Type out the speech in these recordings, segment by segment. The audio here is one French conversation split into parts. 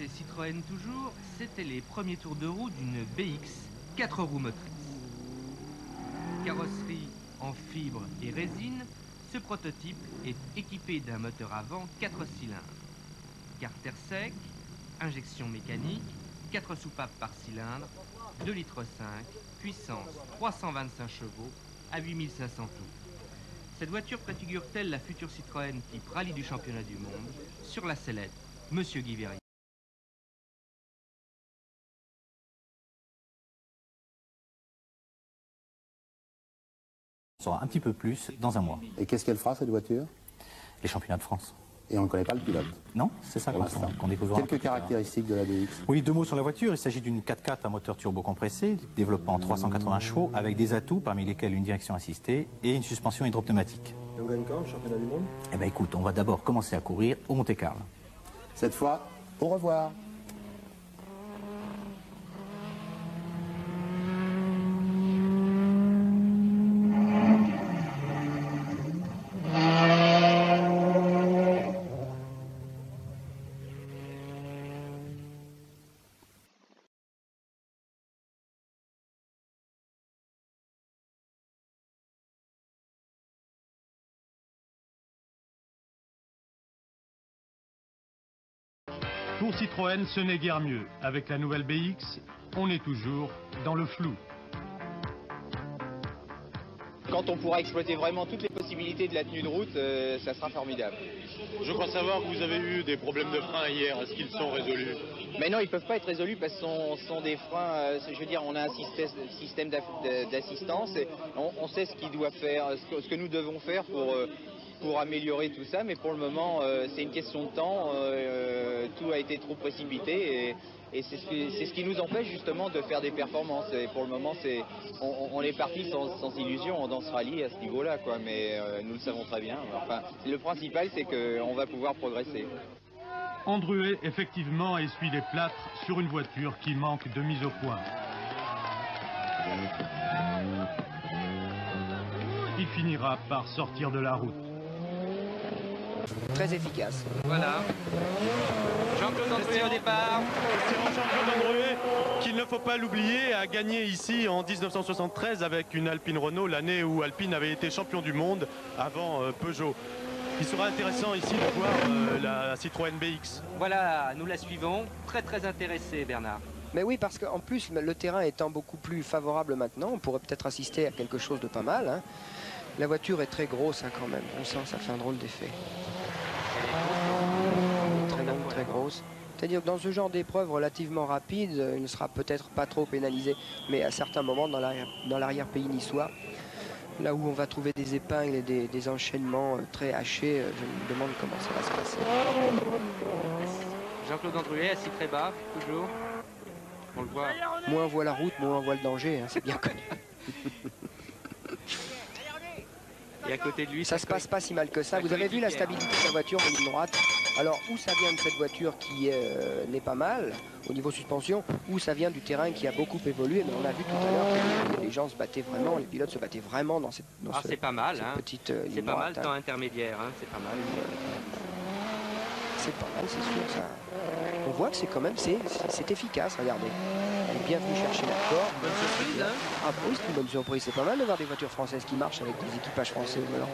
chez Citroën toujours, c'était les premiers tours de roue d'une BX 4 roues motrices. Carrosserie en fibre et résine, ce prototype est équipé d'un moteur avant 4 cylindres. Carter sec, injection mécanique, 4 soupapes par cylindre, 2,5 litres, puissance 325 chevaux à 8500 tours. Cette voiture préfigure-t-elle la future Citroën type rallye du championnat du monde? Sur la sellette, Monsieur Guy Verrier. On saura un petit peu plus dans un mois. Et qu'est-ce qu'elle fera, cette voiture? Les championnats de France. Et on ne connaît pas le pilote? Non, c'est ça qu'on découvrira. Quelques caractéristiques de la BX? Oui, 2 mots sur la voiture. Il s'agit d'une 4x4 à moteur turbo-compressé, développant 380 chevaux, avec des atouts, parmi lesquels une direction assistée et une suspension hydropneumatique. Et on gagne quand le championnat du monde? Eh bien écoute, on va d'abord commencer à courir au Monte-Carlo. Cette fois, au revoir. Pour Citroën, ce n'est guère mieux. Avec la nouvelle BX, on est toujours dans le flou. Quand on pourra exploiter vraiment toutes les possibilités de la tenue de route, ça sera formidable. Je crois savoir que vous avez eu des problèmes de frein hier. Est-ce qu'ils sont résolus? Mais non, ils ne peuvent pas être résolus parce que ce sont des freins, je veux dire, on a un système d'assistance. On sait ce qu'il doit faire, ce que nous devons faire pour améliorer tout ça, mais pour le moment, c'est une question de temps. Tout a été trop précipité et c'est ce qui nous empêche justement de faire des performances. Et pour le moment, on est parti sans illusion dans ce rallye à ce niveau-là, quoi. Mais nous le savons très bien. Enfin, le principal, c'est qu'on va pouvoir progresser. Andruet, effectivement, essuie des plâtres sur une voiture qui manque de mise au point. Il finira par sortir de la route. Très efficace. Voilà. Jean-Claude Andruet au départ. C'est Jean-Claude Andruet, qu'il ne faut pas l'oublier, a gagné ici en 1973 avec une Alpine Renault, l'année où Alpine avait été champion du monde avant Peugeot. Il sera intéressant ici de voir la Citroën BX. Voilà, nous la suivons. Très intéressé, Bernard. Mais oui, parce qu'en plus, le terrain étant beaucoup plus favorable maintenant, on pourrait peut-être assister à quelque chose de pas mal, hein. La voiture est très grosse, hein, quand même. On sent, ça fait un drôle d'effet. Très longue, très grosse. C'est-à-dire que dans ce genre d'épreuve relativement rapide, il ne sera peut-être pas trop pénalisé, mais à certains moments dans l'arrière-pays niçois, là où on va trouver des épingles et des enchaînements très hachés, je me demande comment ça va se passer. Jean-Claude Andruet, assis très bas, toujours. On le voit. Moins on voit la route, moins on voit le danger, hein, c'est bien connu. Et à côté de lui, ça se passe pas si mal que ça. Vous avez vu la stabilité de la voiture en ligne droite. Alors, où ça vient de cette voiture qui n'est pas mal au niveau suspension, ou ça vient du terrain qui a beaucoup évolué. Mais on a vu tout à l'heure que les gens se battaient vraiment, les pilotes se battaient vraiment dans cette c'est pas mal, hein. Petite ligne droite. C'est pas mal, temps intermédiaire, hein. C'est pas mal. C'est pas mal, c'est sûr. Ça. On voit que c'est quand même, c'est efficace, regardez. Elle est bien venue chercher la corde. Bonne surprise, hein. Ah oui, c'est une bonne surprise. C'est pas mal de voir des voitures françaises qui marchent avec des équipages français au volant.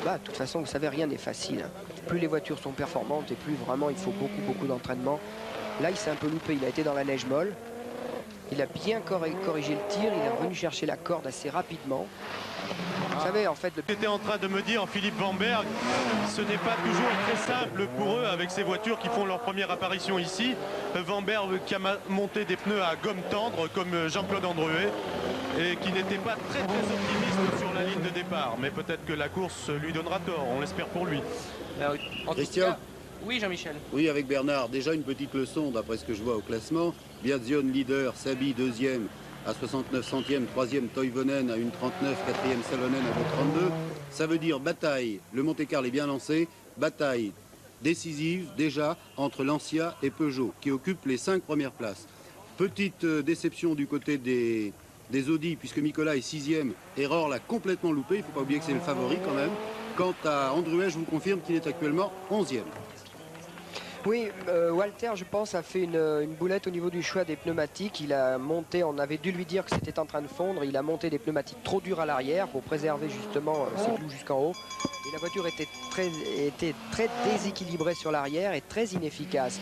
De toute façon, vous savez, rien n'est facile. Plus les voitures sont performantes et plus vraiment il faut beaucoup d'entraînement. Là, il s'est un peu loupé. Il a été dans la neige molle. Il a bien corrigé le tir. Il est revenu chercher la corde assez rapidement. Vous savez, en fait... J'étais en train de me dire, Philippe Van Berg, ce n'est pas toujours très simple pour eux avec ces voitures qui font leur première apparition ici. Van Berg qui a monté des pneus à gomme tendre comme Jean-Claude Andruet et qui n'était pas très optimiste sur la ligne de départ. Mais peut-être que la course lui donnera tort, on l'espère pour lui. Christian. Oui, Jean-Michel. Oui, avec Bernard, déjà une petite leçon d'après ce que je vois au classement. Biazion leader, Sabi deuxième à 69 centièmes, troisième Toivonen à 1,39, quatrième Salonen à 2,32. Ça veut dire bataille, le Monte-Carlo est bien lancé, bataille décisive déjà entre Lancia et Peugeot qui occupent les 5 premières places. Petite déception du côté des Audi puisque Nicolas est 6e, Error l'a complètement loupé, il ne faut pas oublier que c'est le favori quand même. Quant à Andruet, je vous confirme qu'il est actuellement 11e. Oui, Walter, je pense, a fait une boulette au niveau du choix des pneumatiques. Il a monté, on avait dû lui dire que c'était en train de fondre, il a monté des pneumatiques trop dures à l'arrière pour préserver justement ses clous jusqu'en haut. Et la voiture était très déséquilibrée sur l'arrière et très inefficace.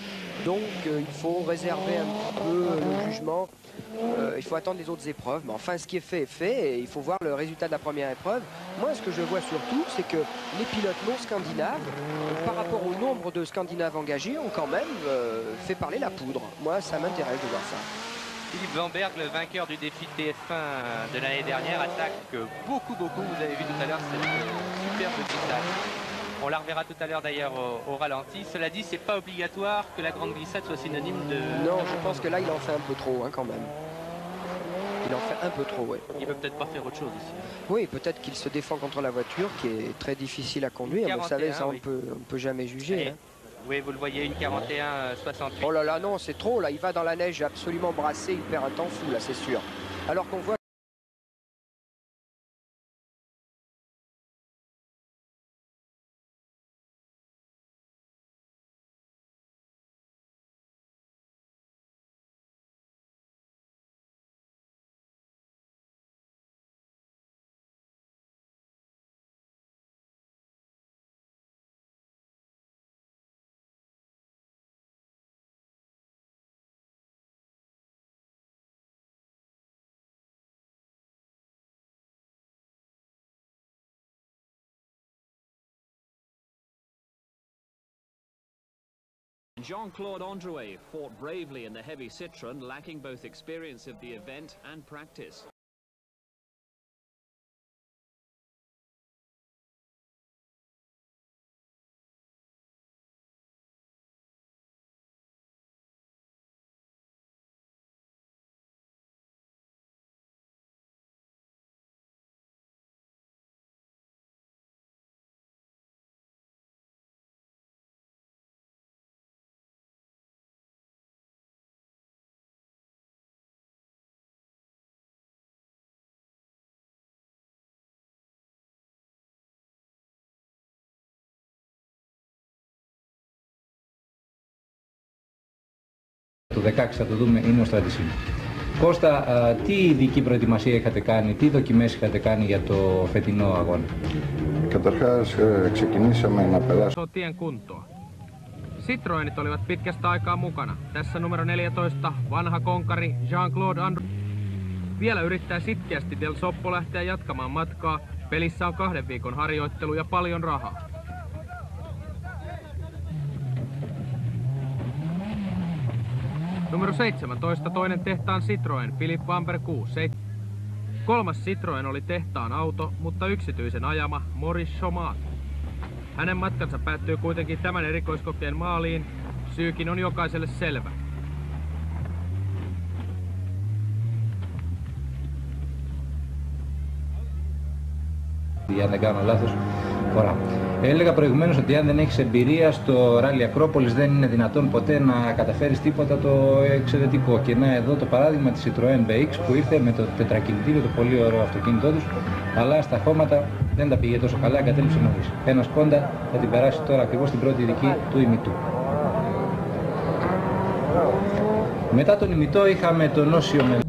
Donc il faut réserver un peu le jugement. Il faut attendre les autres épreuves, mais enfin ce qui est fait est fait et il faut voir le résultat de la première épreuve. Moi ce que je vois surtout c'est que les pilotes non scandinaves par rapport au nombre de Scandinaves engagés ont quand même fait parler la poudre. Moi ça m'intéresse de voir ça. Philippe Vanberg, le vainqueur du défi TF1 de l'année dernière, attaque beaucoup. Vous avez vu tout à l'heure cette superbe glissade. On la reverra tout à l'heure d'ailleurs au ralenti. Cela dit, c'est pas obligatoire que la grande glissade soit synonyme de... Non, je pense que là il en fait un peu trop hein, quand même. Il en fait un peu trop, oui. Il peut peut-être pas faire autre chose ici. Oui, peut-être qu'il se défend contre la voiture qui est très difficile à conduire. 41, vous savez, ça oui. on peut jamais juger. Hein. Oui, vous le voyez, une 41,68. Oh là là, non, c'est trop. Là, il va dans la neige absolument brassé. Il perd un temps fou, là, c'est sûr. Alors qu'on voit... Jean-Claude Androuet fought bravely in the heavy Citroën, lacking both experience of the event and practice. Το 16 θα το δούμε, είναι ο Στρατισίνη. Κώστα, τι ειδική προετοιμασία είχατε κάνει, τι δοκιμές είχατε κάνει για το φετινό αγώνα? Καταρχάς ξεκινήσαμε να περάσουμε tien kuntoa. Citroenit olivat pitkästä aikaa mukana. Tässä numero 14, vanha konkari Jean-Claude Androuet. Vielä yrittää sitkeästi Del Soppo lähteä jatkamaan matkaa. Pelissä on 2 viikon harjoittelu ja paljon rahaa. Numero 17, toinen tehtaan Citroen, Philippe Vanberg 6. Kolmas Citroen oli tehtaan auto, mutta yksityisen ajama Maurice Chomat. Hänen matkansa päättyy kuitenkin tämän erikoiskokeen maaliin. Syykin on jokaiselle selvä. Για να κάνω λάθος φορά. Έλεγα προηγουμένως ότι αν δεν έχεις εμπειρία στο Ράλι Ακρόπολης δεν είναι δυνατόν ποτέ να καταφέρεις τίποτα το εξαιρετικό. Και να εδώ το παράδειγμα της Citroën BX που ήρθε με το τετρακινητήριο, το πολύ ωραίο αυτοκίνητό τους, αλλά στα χώματα δεν τα πήγε τόσο καλά, εγκατέλειψε νωρίς. Ένα Σκόντα θα την περάσει τώρα ακριβώς στην πρώτη ειδική του ημιτού. Μετά τον ημιτό είχαμε τον Όσιο Μελ.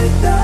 it down.